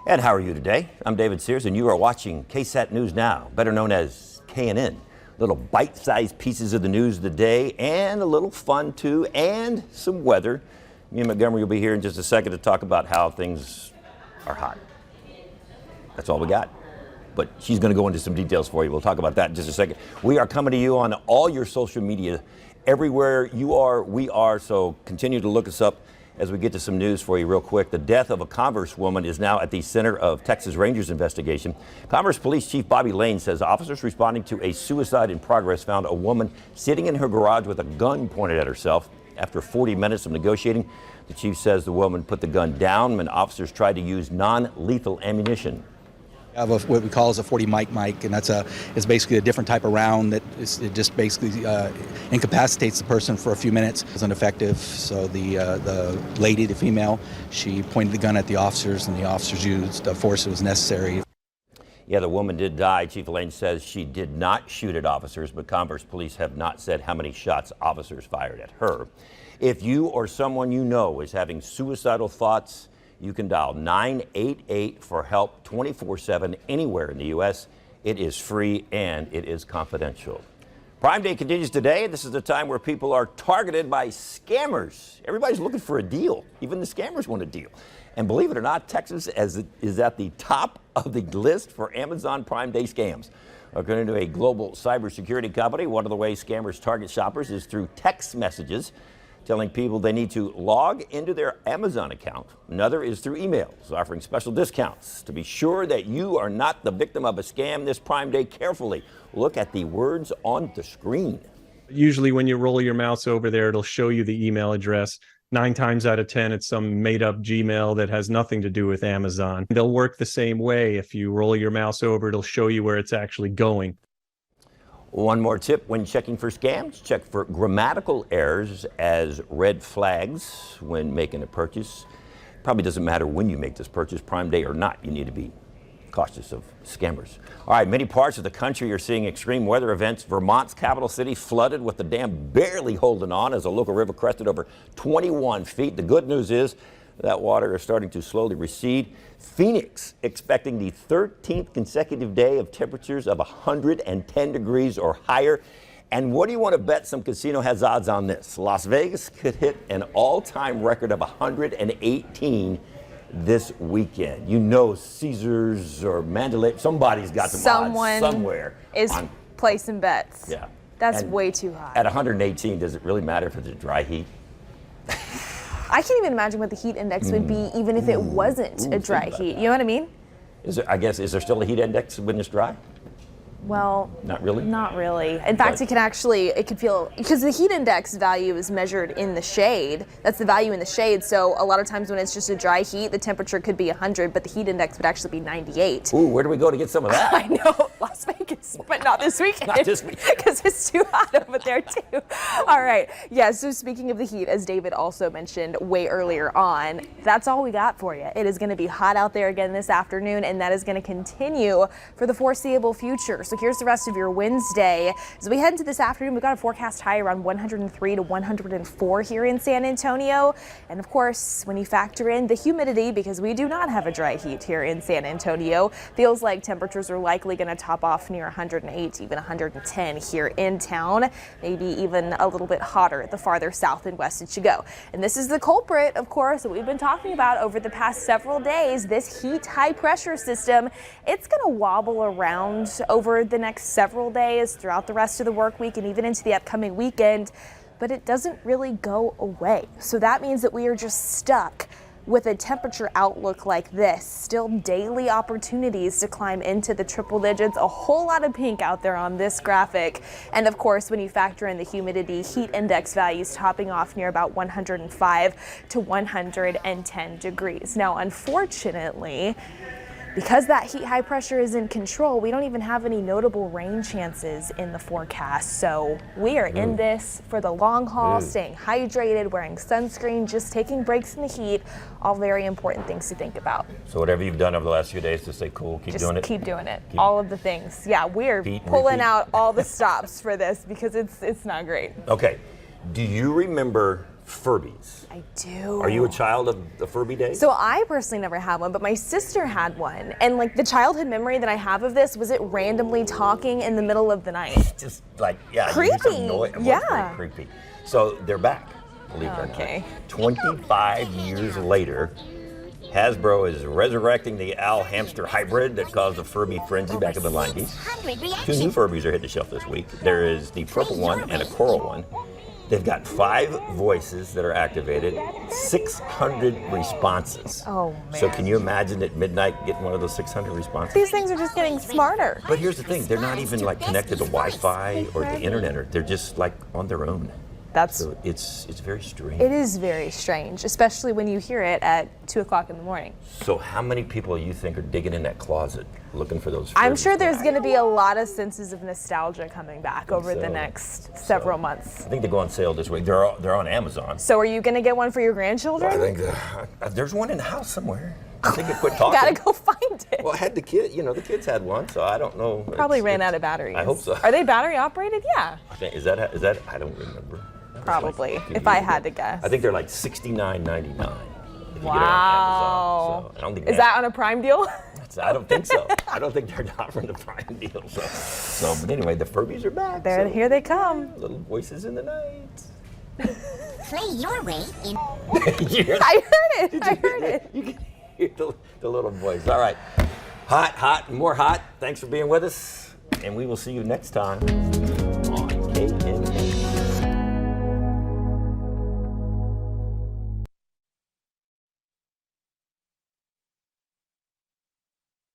And how are you today? I'm David Sears, and you are watching KSAT News Now, better known as KNN. Little bite-sized pieces of the news of the day, and a little fun too, and some weather. Me and Montgomery will be here in just a second to talk about how things are hot. That's all we got. But she's going to go into some details for you. We'll talk about that in just a second. We are coming to you on all your social media. Everywhere you are, we are. So continue to look us up as we get to some news for you real quick. The death of a Converse woman is now at the center of Texas Rangers investigation. Converse Police Chief Bobby Lane says officers responding to a suicide in progress found a woman sitting in her garage with a gun pointed at herself. After 40 minutes of negotiating, the chief says the woman put the gun down when officers tried to use non-lethal ammunition. Of what we call as a 40 mic, and it's basically a different type of round that it just basically incapacitates the person for a few minutes. It's ineffective. So the lady, the female, she pointed the gun at the officers, and the officers used the force that was necessary. Yeah, the woman did die. Chief Lane says she did not shoot at officers, but Converse police have not said how many shots officers fired at her. If you or someone you know is having suicidal thoughts, you can dial 988 for help 24/7 anywhere in the U.S. It is free and it is confidential. Prime Day continues today. This is the time where people are targeted by scammers. Everybody's looking for a deal. Even the scammers want a deal. And believe it or not, Texas is at the top of the list for Amazon Prime Day scams. According to a global cybersecurity company, one of the ways scammers target shoppers is through text messages, telling people they need to log into their Amazon account. Another is through emails, offering special discounts. To be sure that you are not the victim of a scam this Prime Day, carefully look at the words on the screen. Usually when you roll your mouse over there, it'll show you the email address. 9 times out of 10, it's some made-up Gmail that has nothing to do with Amazon. They'll work the same way. If you roll your mouse over, it'll show you where it's actually going. One more tip when checking for scams, check for grammatical errors as red flags when making a purchase. Probably doesn't matter when you make this purchase, Prime Day or not, you need to be cautious of scammers. All right, many parts of the country are seeing extreme weather events. Vermont's capital city flooded with the dam barely holding on as a local river crested over 21 feet. The good news is that water is starting to slowly recede. Phoenix expecting the 13th consecutive day of temperatures of 110 degrees or higher. And what do you want to bet some casino has odds on this? Las Vegas could hit an all-time record of 118 this weekend. You know, Caesars or Mandalay, somebody's got some odds somewhere. Is placing bets. Yeah. That's way too high. At 118, does it really matter if it's a dry heat? I can't even imagine what the heat index would be even if it wasn't a dry heat. You know what I mean? Is there still a heat index when it's dry? Well, not really. Not really. In fact, it could feel, because the heat index value is measured in the shade. That's the value in the shade. So a lot of times when it's just a dry heat, the temperature could be 100, but the heat index would actually be 98. Ooh, where do we go to get some of that? I know, Las Vegas, but not this weekend. Not this weekend. Because it's too hot over there too. All right. Yeah, so speaking of the heat, as David also mentioned way earlier on, that's all we got for you. It is going to be hot out there again this afternoon, and that is going to continue for the foreseeable future. So here's the rest of your Wednesday. As we head into this afternoon, we've got a forecast high around 103 to 104 here in San Antonio. And of course, when you factor in the humidity, because we do not have a dry heat here in San Antonio, feels like temperatures are likely going to top off near 108, even 110 here in town, maybe even a little bit hotter the farther south and west it should go. And this is the culprit, of course, that we've been talking about over the past several days, this heat high pressure system. It's going to wobble around over the next several days throughout the rest of the work week and even into the upcoming weekend, but it doesn't really go away. So that means that we are just stuck with a temperature outlook like this. Still daily opportunities to climb into the triple digits, a whole lot of pink out there on this graphic. And of course, when you factor in the humidity, heat index values topping off near about 105 to 110 degrees. Now, unfortunately, because that heat high pressure is in control, we don't even have any notable rain chances in the forecast. So we are in this for the long haul, staying hydrated, wearing sunscreen, just taking breaks in the heat, all very important things to think about. So whatever you've done over the last few days to stay cool, keep doing it. Keep doing it. All of the things. Yeah, we're pulling out all the stops for this because it's not great. Okay. Do you remember Furbies. I do. Are you a child of the Furby days? So I personally never had one, but my sister had one. And like the childhood memory that I have of this was it randomly talking in the middle of the night. Just like, yeah. Creepy. You hear some noise. It was Yeah. very creepy. So they're back, believe it or Okay. not. 25 years later, Hasbro is resurrecting the owl hamster hybrid that caused a Furby frenzy back in the 90s. 2 new Furbies are hitting the shelf this week. There is the purple one and a coral one. They've got 5 voices that are activated, 600 responses. Oh, man. So can you imagine at midnight getting one of those 600 responses? These things are just getting smarter. But here's the thing, they're not even like connected to Wi-Fi or the internet, or they're just like on their own. That's So it's very strange. It is very strange, especially when you hear it at 2 o'clock in the morning. So how many people you think are digging in that closet looking for those I'm Furbies? sure there's going to be a lot of senses of nostalgia coming back over the so. next several months. I think they go on sale this week. They're on Amazon. So are you going to get one for your grandchildren? I think there's one in the house somewhere. I think I quit talking. Gotta go find it. Well, I had the kid, the kids had one, so I don't know. Probably ran out of batteries. I hope so. Are they battery operated? Yeah, I think, is that I don't remember. It's probably, like a few if I years had ago. to guess. I think they're like $69.99. If you get it on Wow. Amazon. So I don't think Is that on a Prime deal? I don't think so. I don't think they're not from the Prime deal. So but anyway, the Furbies are back. There, so here they come. Little voices in the night. Play your way in. You hear I heard it. I heard it. You can hear the little voice. All right. Hot, and more hot. Thanks for being with us. And we will see you next time on KSAT.